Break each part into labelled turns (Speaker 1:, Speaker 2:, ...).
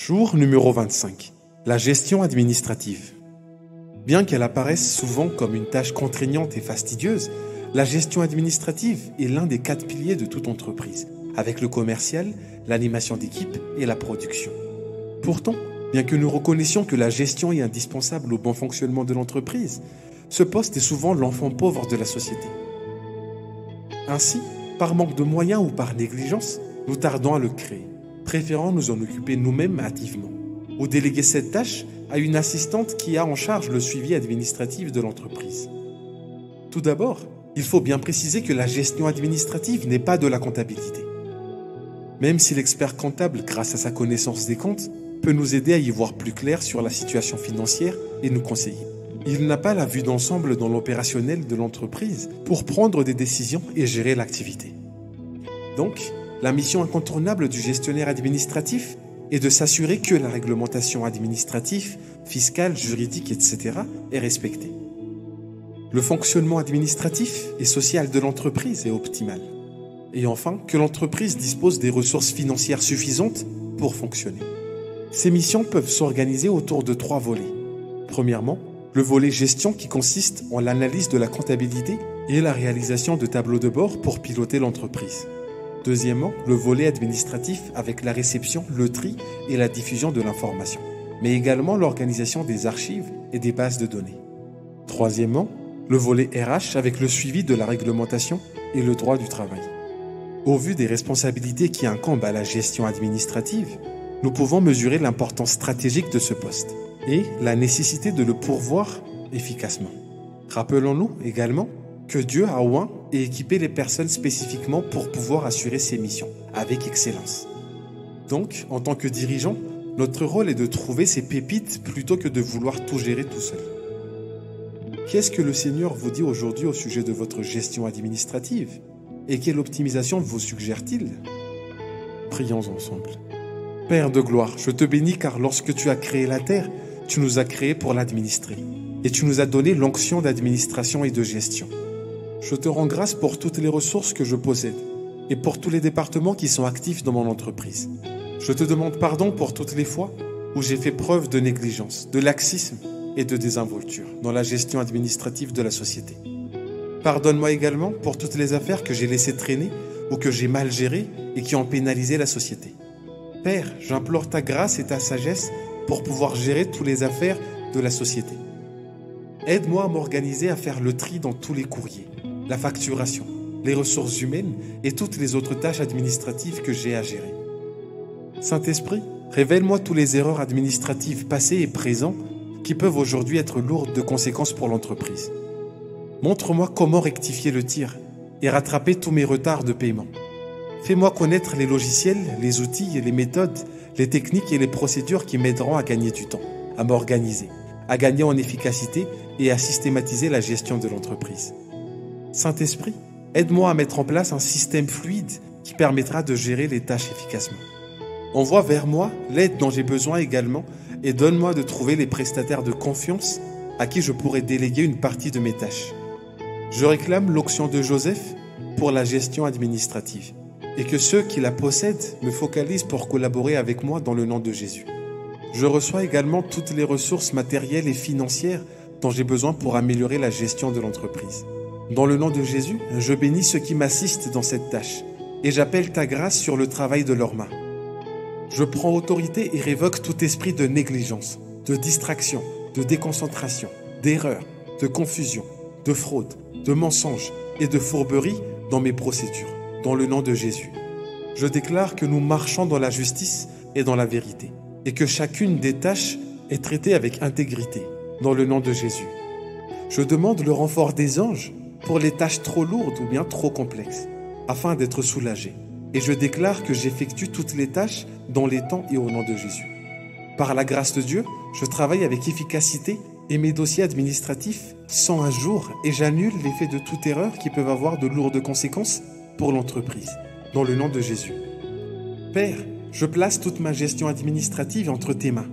Speaker 1: Jour numéro 25. La gestion administrative. Bien qu'elle apparaisse souvent comme une tâche contraignante et fastidieuse, la gestion administrative est l'un des 4 piliers de toute entreprise, avec le commercial, l'animation d'équipe et la production. Pourtant, bien que nous reconnaissions que la gestion est indispensable au bon fonctionnement de l'entreprise, ce poste est souvent l'enfant pauvre de la société. Ainsi, par manque de moyens ou par négligence, nous tardons à le créer, préférant nous en occuper nous-mêmes hâtivement, ou déléguer cette tâche à une assistante qui a en charge le suivi administratif de l'entreprise. Tout d'abord, il faut bien préciser que la gestion administrative n'est pas de la comptabilité. Même si l'expert comptable, grâce à sa connaissance des comptes, peut nous aider à y voir plus clair sur la situation financière et nous conseiller, il n'a pas la vue d'ensemble dans l'opérationnel de l'entreprise pour prendre des décisions et gérer l'activité. Donc, la mission incontournable du gestionnaire administratif est de s'assurer que la réglementation administrative, fiscale, juridique, etc. est respectée. Le fonctionnement administratif et social de l'entreprise est optimal. Et enfin, que l'entreprise dispose des ressources financières suffisantes pour fonctionner. Ces missions peuvent s'organiser autour de 3 volets. Premièrement, le volet gestion qui consiste en l'analyse de la comptabilité et la réalisation de tableaux de bord pour piloter l'entreprise. Deuxièmement, le volet administratif avec la réception, le tri et la diffusion de l'information, mais également l'organisation des archives et des bases de données. Troisièmement, le volet RH avec le suivi de la réglementation et le droit du travail. Au vu des responsabilités qui incombent à la gestion administrative, nous pouvons mesurer l'importance stratégique de ce poste et la nécessité de le pourvoir efficacement. Rappelons-nous également que Dieu a oint et équipé les personnes spécifiquement pour pouvoir assurer ces missions, avec excellence. Donc, en tant que dirigeant, notre rôle est de trouver ces pépites plutôt que de vouloir tout gérer tout seul. Qu'est-ce que le Seigneur vous dit aujourd'hui au sujet de votre gestion administrative? Et quelle optimisation vous suggère-t-il? Prions ensemble. Père de gloire, je te bénis car lorsque tu as créé la terre, tu nous as créés pour l'administrer. Et tu nous as donné l'onction d'administration et de gestion. Je te rends grâce pour toutes les ressources que je possède et pour tous les départements qui sont actifs dans mon entreprise. Je te demande pardon pour toutes les fois où j'ai fait preuve de négligence, de laxisme et de désinvolture dans la gestion administrative de la société. Pardonne-moi également pour toutes les affaires que j'ai laissées traîner ou que j'ai mal gérées et qui ont pénalisé la société. Père, j'implore ta grâce et ta sagesse pour pouvoir gérer toutes les affaires de la société. Aide-moi à m'organiser à faire le tri dans tous les courriers, la facturation, les ressources humaines et toutes les autres tâches administratives que j'ai à gérer. Saint-Esprit, révèle-moi toutes les erreurs administratives passées et présentes qui peuvent aujourd'hui être lourdes de conséquences pour l'entreprise. Montre-moi comment rectifier le tir et rattraper tous mes retards de paiement. Fais-moi connaître les logiciels, les outils et les méthodes, les techniques et les procédures qui m'aideront à gagner du temps, à m'organiser, à gagner en efficacité et à systématiser la gestion de l'entreprise. Saint-Esprit, aide-moi à mettre en place un système fluide qui permettra de gérer les tâches efficacement. Envoie vers moi l'aide dont j'ai besoin également et donne-moi de trouver les prestataires de confiance à qui je pourrai déléguer une partie de mes tâches. Je réclame l'onction de Joseph pour la gestion administrative et que ceux qui la possèdent me focalisent pour collaborer avec moi dans le nom de Jésus. Je reçois également toutes les ressources matérielles et financières dont j'ai besoin pour améliorer la gestion de l'entreprise. Dans le nom de Jésus, je bénis ceux qui m'assistent dans cette tâche et j'appelle ta grâce sur le travail de leurs mains. Je prends autorité et révoque tout esprit de négligence, de distraction, de déconcentration, d'erreur, de confusion, de fraude, de mensonge et de fourberie dans mes procédures, dans le nom de Jésus. Je déclare que nous marchons dans la justice et dans la vérité et que chacune des tâches est traitée avec intégrité, dans le nom de Jésus. Je demande le renfort des anges pour les tâches trop lourdes ou bien trop complexes, afin d'être soulagé. Et je déclare que j'effectue toutes les tâches dans les temps et au nom de Jésus. Par la grâce de Dieu, je travaille avec efficacité et mes dossiers administratifs sont à jour et j'annule l'effet de toute erreur qui peuvent avoir de lourdes conséquences pour l'entreprise, dans le nom de Jésus. Père, je place toute ma gestion administrative entre tes mains.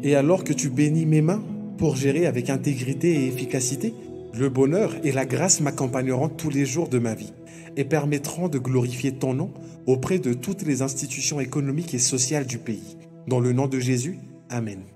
Speaker 1: Et alors que tu bénis mes mains pour gérer avec intégrité et efficacité, le bonheur et la grâce m'accompagneront tous les jours de ma vie et permettront de glorifier ton nom auprès de toutes les institutions économiques et sociales du pays, Dans le nom de Jésus, Amen.